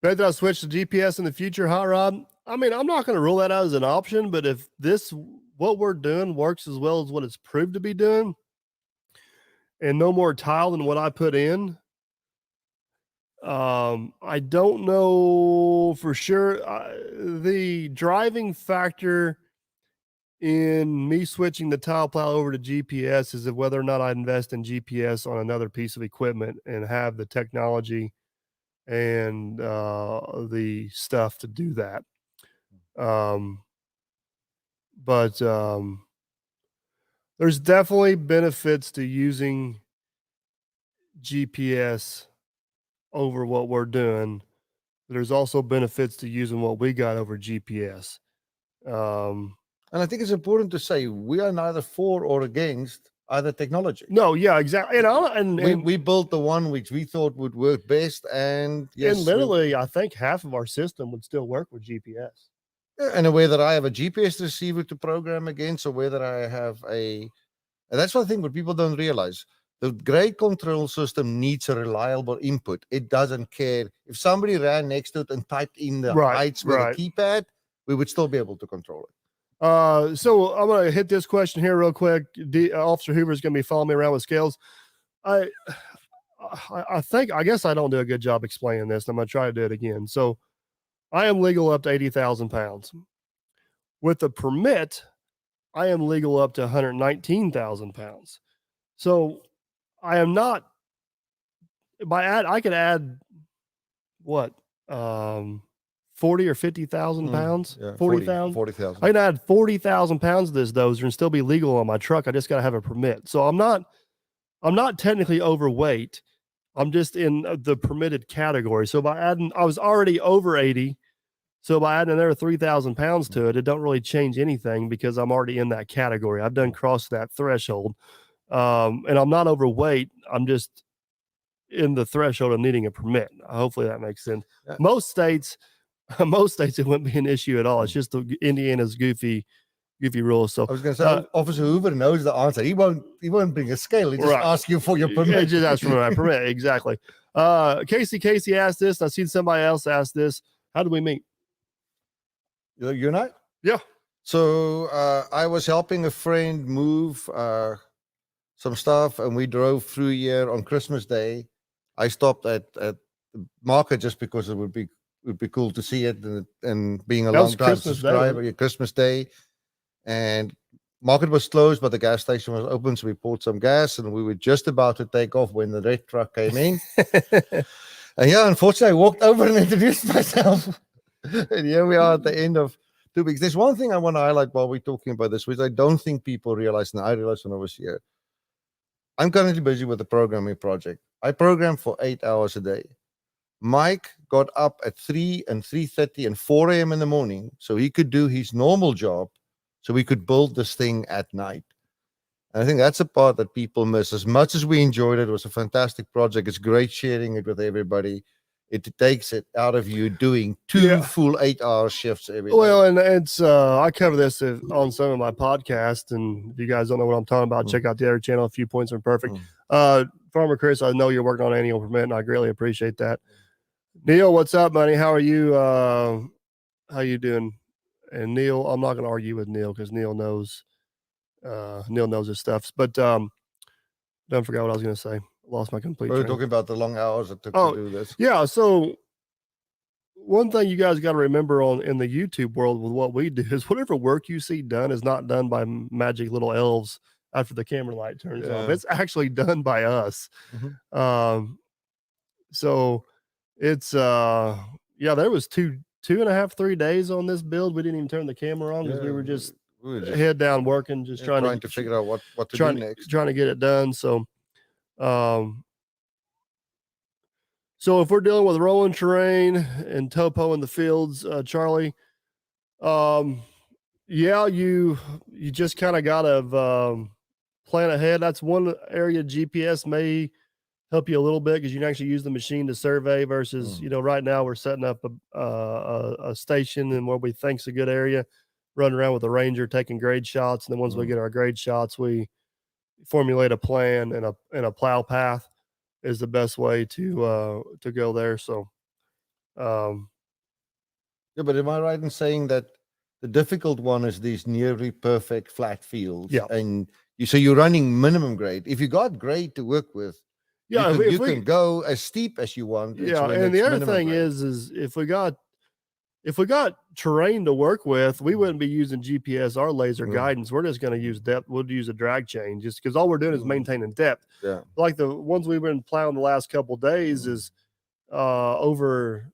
that I'll switch to GPS in the future, huh, Rob? I mean, I'm not going to rule that out as an option, but if what we're doing works as well as what it's proved to be doing, and no more tile than what I put in, I don't know for sure. The driving factor in me switching the tile plow over to GPS is whether or not I invest in GPS on another piece of equipment and have the technology and the stuff to do that. But there's definitely benefits to using GPS over what we're doing. There's also benefits to using what we got over GPS. And I think it's important to say we are neither for or against either technology. No, yeah, exactly. And we built the one which we thought would work best, and yes, and literally, I think half of our system would still work with GPS. And whether I have a GPS receiver to program against, or whether I have and that's one thing what people don't realize. The grade control system needs a reliable input. It doesn't care if somebody ran next to it and typed in the heights with a keypad, we would still be able to control it. So I'm going to hit this question here real quick. Officer Hoover is going to be following me around with scales. I guess I don't do a good job explaining this. I'm going to try to do it again. So I am legal up to 80,000 pounds. With the permit, I am legal up to 119,000 pounds. So I am not, I could add what, 40 or 50,000 pounds, Yeah, 40,000. 40,000. I can add 40,000 pounds to this dozer and still be legal on my truck. I just got to have a permit. So I'm not technically overweight. I'm just in the permitted category. So by adding, I was already over 80. So by adding another 3,000 pounds to it, it don't really change anything because I'm already in that category. I've done crossed that threshold. And I'm not overweight. I'm just in the threshold of needing a permit. Hopefully that makes sense. Yeah. Most states, it wouldn't be an issue at all. It's just the Indiana's goofy rules. So I was going to say, Officer Hoover knows the answer. He won't bring a scale. He just ask you for your permit. Yeah, just ask for my permit. Exactly. Casey asked this. I've seen somebody else ask this. How did we meet? You and I? Yeah. So I was helping a friend move some stuff, and we drove through here on Christmas Day. I stopped at the market just because it would be cool to see it, and being a long-time subscriber. Yeah, Christmas Day, and market was closed, but the gas station was open, so we poured some gas, and we were just about to take off when the red truck came in. And yeah, unfortunately, I walked over and introduced myself. And here we are at the end of 2 weeks. There's one thing I want to highlight while we're talking about this, which I don't think people realize, and I realized when I was here. I'm currently busy with a programming project. I program for 8 hours a day. Mike got up at 3 and 3:30 and 4 a.m. in the morning so he could do his normal job, so we could build this thing at night. And I think that's a part that people miss. As much as we enjoyed it, it was a fantastic project. It's great sharing it with everybody. It takes it out of you doing two full 8-hour shifts every day. Well, and it's I cover this on some of my podcasts, and if you guys don't know what I'm talking about, check out the other channel. A Few Points Are Perfect. Farmer Chris, I know you're working on an annual permit, and I greatly appreciate that. Neil, what's up, buddy? How are you? How you doing? And Neil, I'm not going to argue with Neil because Neil knows his stuff. But don't forget what I was going to say. Lost my complete. We were talking about the long hours it took to do this. Yeah. So one thing you guys got to remember in the YouTube world with what we do is whatever work you see done is not done by magic little elves after the camera light turns off. It's actually done by us. So it's there was 2.5, 3 days on this build. We didn't even turn the camera on because we were just head down working, just trying to figure out what to do next. Trying to get it done. So so if we're dealing with rolling terrain and topo in the fields, Charlie, you just kind of got to plan ahead. That's one area GPS may help you a little bit because you can actually use the machine to survey versus, right now we're setting up a station in what we think's a good area, running around with a ranger taking grade shots. And then once we get our grade shots, we formulate a plan and a plow path is the best way to go there. So, but am I right in saying that the difficult one is these nearly perfect flat fields? Yeah. And you're running minimum grade. If you got grade to work with, you can go as steep as you want. Yeah. And the other thing is if we got terrain to work with, we wouldn't be using GPS or laser guidance. We're just going to use depth. We'll use a drag chain just because all we're doing is maintaining depth. Yeah. Like the ones we've been plowing the last couple of days is over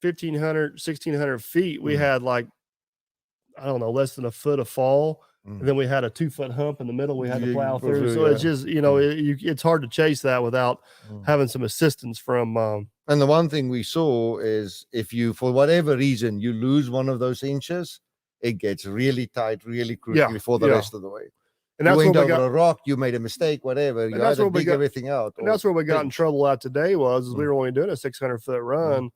1,500, 1,600 feet. We had less than a foot of fall. And then we had a 2-foot hump in the middle we had to plow through. So it's just, it's hard to chase that without having some assistance from. And the one thing we saw is if you, for whatever reason, you lose one of those inches, it gets really tight, really quickly for the rest of the way. And that's you went over a rock, you made a mistake, whatever. You had to dig everything out. And that's where we got in trouble at today was we were only doing a 600-foot run,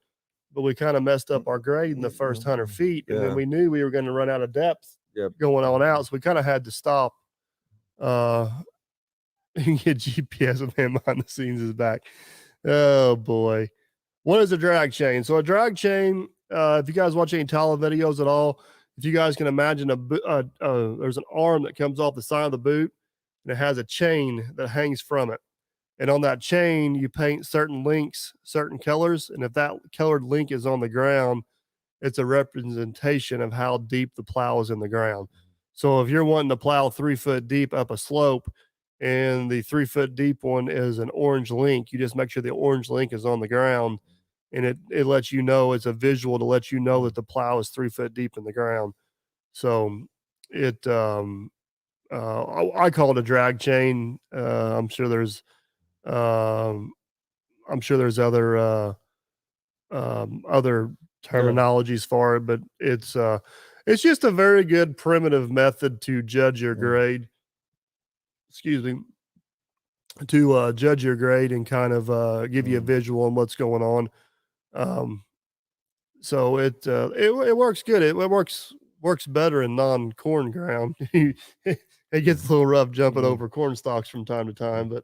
but we kind of messed up our grade in the first 100 feet. And then we knew we were going to run out of depth going on out. So we kind of had to stop. You can get GPS with him behind the scenes is back. Oh, boy. What is a drag chain? So a drag chain, if you guys watch any Tala videos at all, if you guys can imagine there's an arm that comes off the side of the boot and it has a chain that hangs from it. And on that chain, you paint certain links, certain colors. And if that colored link is on the ground, it's a representation of how deep the plow is in the ground. So if you're wanting to plow 3 foot deep up a slope and the 3 foot deep one is an orange link, you just make sure the orange link is on the ground, and it lets you know, it's a visual to let you know that the plow is 3 foot deep in the ground. So it, I call it a drag chain. I'm sure there's other terminologies for it, but it's just a very good primitive method to judge your grade. Excuse me. To judge your grade and kind of give you a visual on what's going on. So it works good. It works better in non-corn ground. It gets a little rough jumping over corn stalks from time to time, but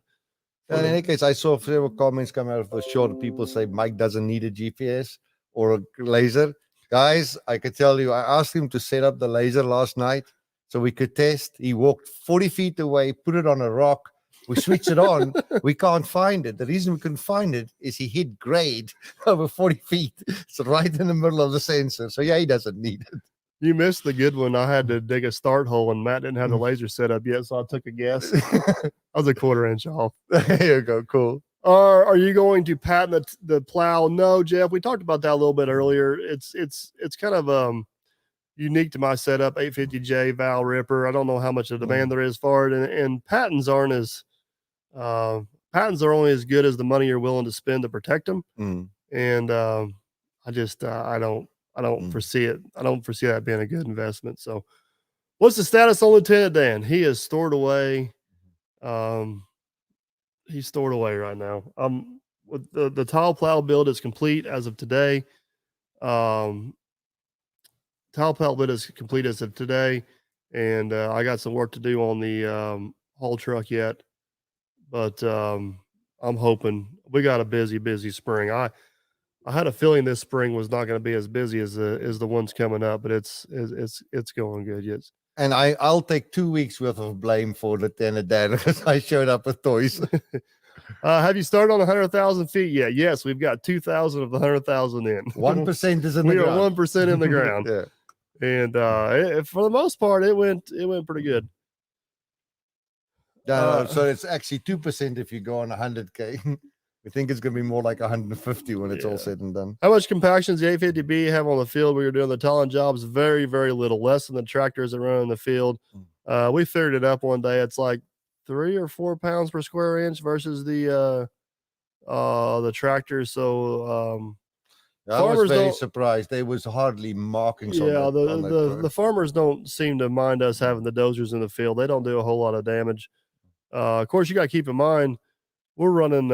in any case, I saw several comments come out of the show. People say Mike doesn't need a GPS or a laser. Guys, I could tell you, I asked him to set up the laser last night so we could test. He walked 40 feet away, put it on a rock. We switched it on. We can't find it. The reason we couldn't find it is he hit grade over 40 feet. It's right in the middle of the sensor. So yeah, he doesn't need it. You missed the good one. I had to dig a start hole, and Matt didn't have the laser set up yet, so I took a guess. I was a 1/4 inch off. There you go. Cool. Are you going to patent the plow? No, Jeff. We talked about that a little bit earlier. It's kind of unique to my setup. 850J valve ripper. I don't know how much of demand there is for it, and patents aren't as patents are only as good as the money you're willing to spend to protect them. And I just I don't foresee it. I don't foresee that being a good investment. So what's the status on Lieutenant Dan? He is stored away. He's stored away right now. With the tile plow build is complete as of today. Tile plow build is complete as of today. And I got some work to do on the haul truck yet. But I'm hoping we got a busy spring. I had a feeling this spring was not going to be as busy as the ones coming up, but it's going good. Yes. And I'll take 2 weeks worth of blame for Lieutenant Dan because I showed up with toys. Have you started on 100,000 feet yet? Yes, we've got 2,000 of the 100,000 in. 1% is in the ground. We are 1% in the ground. Yeah. And for the most part, it went pretty good. So it's actually 2% if you go on 100K. We think it's going to be more like 150 when it's all said and done. How much compaction does the 850B have on the field? We were doing the tiling jobs. Very, very little, less than the tractors that run in the field. We figured it up one day. It's like 3 or 4 pounds per square inch versus the tractor. So I was very surprised. They was hardly markings. Yeah, the farmers don't seem to mind us having the dozers in the field. They don't do a whole lot of damage. Of course, you got to keep in mind we're running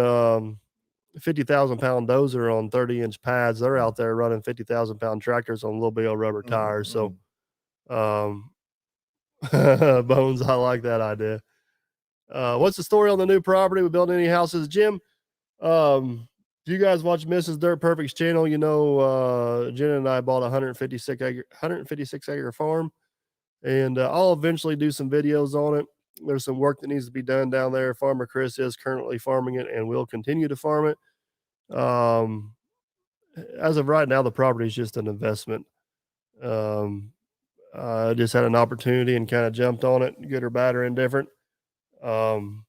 50,000 pound dozer on 30-inch pads. They're out there running 50,000 pound tractors on little big old rubber tires. So, Bones, I like that idea. What's the story on the new property? We built any houses, Jim? Do you guys watch Mrs. Dirt Perfect's channel? You know, Jen and I bought a 156 acre farm, and I'll eventually do some videos on it. There's some work that needs to be done down there. Farmer Chris is currently farming it and will continue to farm it. As of right now, the property is just an investment. I just had an opportunity and kind of jumped on it, good or bad or indifferent. So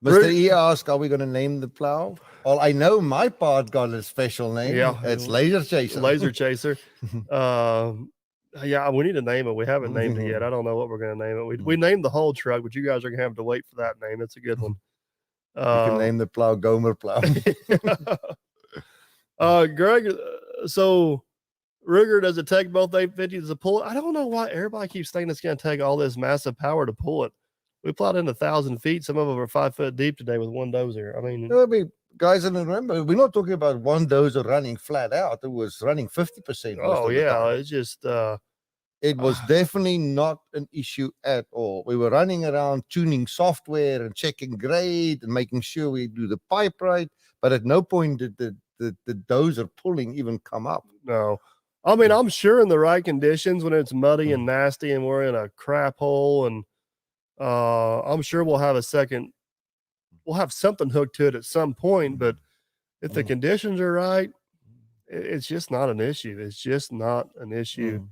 Mr. E asked, are we going to name the plow? Well, I know my part got a special name. Yeah. It's Laser Chaser. Laser Chaser. Yeah, we need to name it. We haven't named it yet. I don't know what we're going to name it. We named the whole truck, but you guys are going to have to wait for that name. It's a good one. You can name the plow Gomer Plow. Greg, so Ruger, does it take both 850s to pull it? I don't know why everybody keeps thinking it's going to take all this massive power to pull it. We plowed in 1,000 feet. Some of them are 5 foot deep today with one dozer. I mean, guys, and remember, we're not talking about one dozer running flat out. It was running 50%. Oh yeah, it's just it was definitely not an issue at all. We were running around tuning software and checking grade and making sure we do the pipe right. But at no point did the dozer pulling even come up. No. I mean, I'm sure in the right conditions when it's muddy and nasty and we're in a crap hole, and I'm sure we'll have something hooked to it at some point. But if the conditions are right, it's just not an issue. It's just not an issue.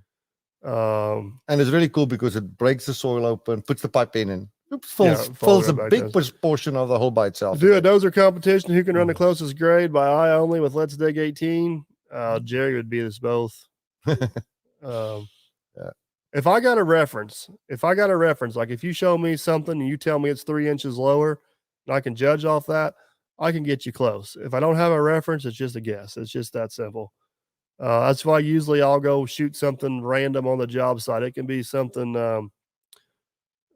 And it's really cool because it breaks the soil open, puts the pipe in, and falls fills a right back big down. portion of the hole by itself. Do a dozer competition. Who can run the closest grade by eye only with Let's Dig 18? Jerry would beat us both. If I got a reference, like if you show me something and you tell me it's 3 inches lower and I can judge off that, I can get you close. If I don't have a reference, it's just a guess. It's just that simple. That's why usually I'll go shoot something random on the job site. It can be something,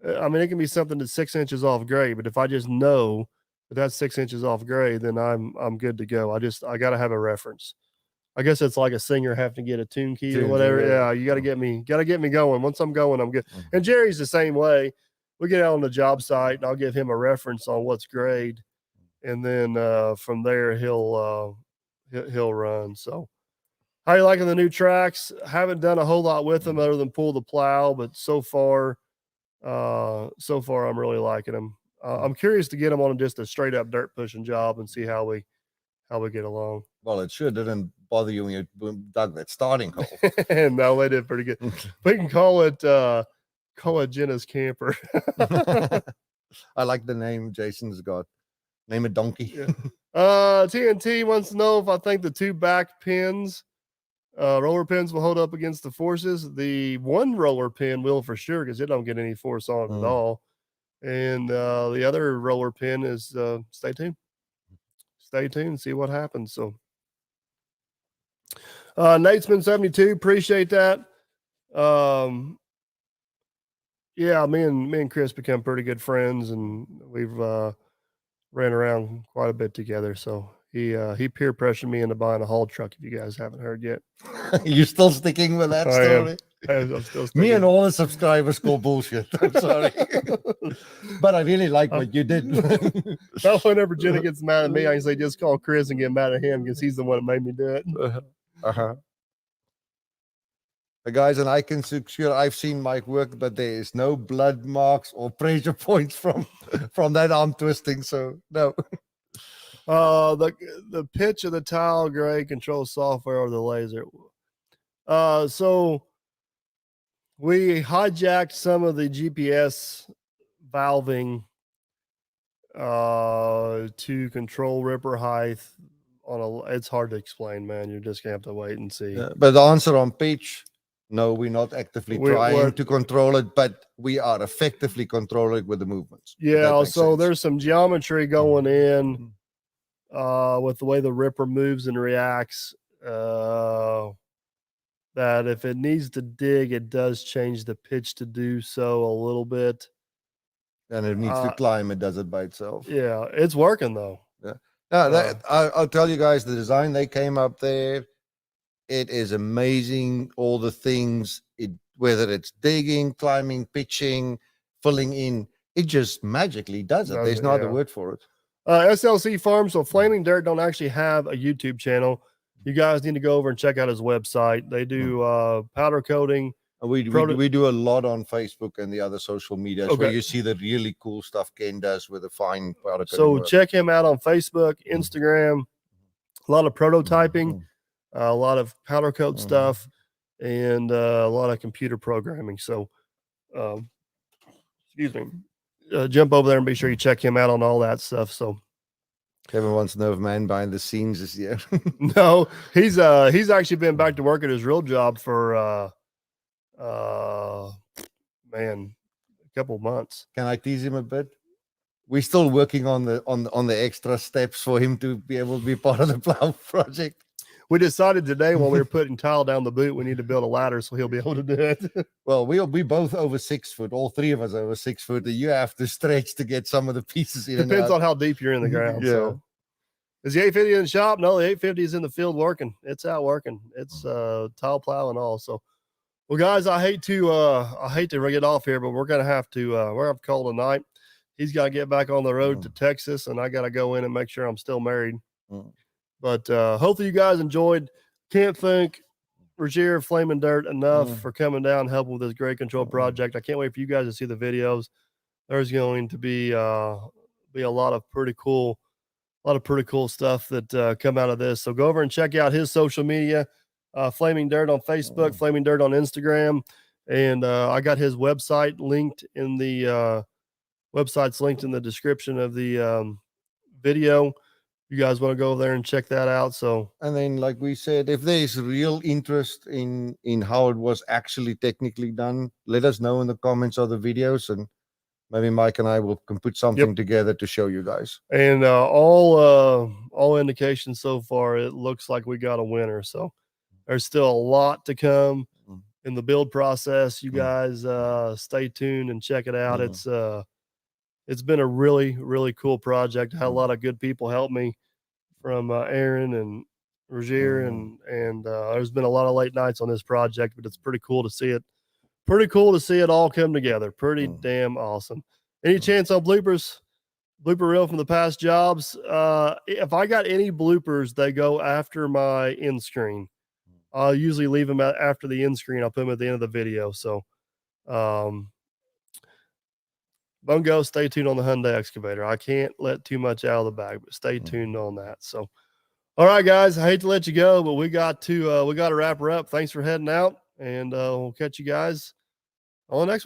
it can be something that's 6 inches off grade, but if I just know that that's 6 inches off grade, then I'm good to go. I got to have a reference. I guess it's like a singer having to get a tune key or whatever. Yeah, you got to get me going. Once I'm going, I'm good. And Jerry's the same way. We get out on the job site and I'll give him a reference on what's grade, and then from there he'll run. So, how you liking the new tracks? Haven't done a whole lot with them other than pull the plow, but so far I'm really liking them. I'm curious to get them on just a straight up dirt pushing job and see how we get along. Well, it sure didn't bother you when you dug that starting hole. No, they did pretty good. We can call it Jenna's camper. I like the name Jason's got. Name a donkey. Yeah. TNT wants to know if I think the 2 back pins, roller pins, will hold up against the forces. The 1 roller pin will for sure, because it don't get any force on it at all. And the other roller pin is stay tuned. Stay tuned, see what happens. So Natesman 72, appreciate that. Yeah, me and Chris become pretty good friends, and we've ran around quite a bit together. So he peer pressured me into buying a haul truck, if you guys haven't heard yet. You're still sticking with that story? I'm still sticking. Me and all the subscribers call bullshit. I'm sorry. But I really like what you did. Well, whenever Jenna gets mad at me, I can say just call Chris and get mad at him, because he's the one that made me do it. Guys, and I can secure I've seen Mike work, but there is no blood marks or pressure points from that arm twisting. So no. The pitch of the tile grade control software or the laser. So we hijacked some of the GPS valving to control ripper height it's hard to explain, man. You're just gonna have to wait and see. But the answer on pitch, no, we're not actively trying to control it, but we are effectively controlling with the movements. Yeah, so there's some geometry going in with the way the ripper moves and reacts, that if it needs to dig, it does change the pitch to do so a little bit. And it needs to climb, it does it by itself. Yeah, it's working though. Yeah. I'll tell you guys, the design they came up there, it is amazing. All the things, whether it's digging, climbing, pitching, filling in, it just magically does it. There's no other word for it. SLC Farms, so Flaming Dirt don't actually have a YouTube channel. You guys need to go over and check out his website. They do powder coating. We do a lot on Facebook and the other social media where you see the really cool stuff Ken does with the fine powder coating. So check him out on Facebook, Instagram, a lot of prototyping, a lot of powder coat stuff, and a lot of computer programming. So, excuse me, jump over there and be sure you check him out on all that stuff. So Kevin wants to know if man behind the scenes is here. No, he's actually been back to work at his real job for man, a couple of months. Can I tease him a bit? We're still working on the extra steps for him to be able to be part of the Plow project. We decided today while we were putting tile down the boot, we need to build a ladder so he'll be able to do it. Well, we both over 6 foot. All three of us over 6 foot. You have to stretch to get some of the pieces in. Depends on how deep you're in the ground. Yeah. So. Is the 850 in the shop? No, the 850 is in the field working. It's out working. It's tile plow and all. So, well, guys, I hate to get off here, but we're gonna have to call tonight. He's got to get back on the road to Texas, and I got to go in and make sure I'm still married. But hopefully you guys enjoyed. Can't thank Roger Flaming Dirt enough for coming down and helping with this grade control project. I can't wait for you guys to see the videos. There's going to be a lot of pretty cool pretty cool stuff that come out of this. So go over and check out his social media, Flaming Dirt on Facebook, Flaming Dirt on Instagram, and I got his website linked in the website's linked in the description of the video. You guys want to go over there and check that out. So, and then, like we said, if there's real interest in how it was actually technically done, let us know in the comments of the videos, and maybe Mike and I can put something together to show you guys. And all indications so far, it looks like we got a winner. So there's still a lot to come in the build process. You guys stay tuned and check it out. It's been a really, really cool project. I had a lot of good people help me, from Aaron and Roger, and there's been a lot of late nights on this project, but it's pretty cool to see it. Pretty cool to see it all come together. Pretty damn awesome. Any chance on blooper reel from the past jobs? If I got any bloopers, they go after my end screen. I'll usually leave them after the end screen. I'll put them at the end of the video. So, Bungo, stay tuned on the Hyundai excavator. I can't let too much out of the bag, but stay tuned on that. So, all right, guys, I hate to let you go, but we got to wrap her up. Thanks for heading out, and we'll catch you guys on the next one.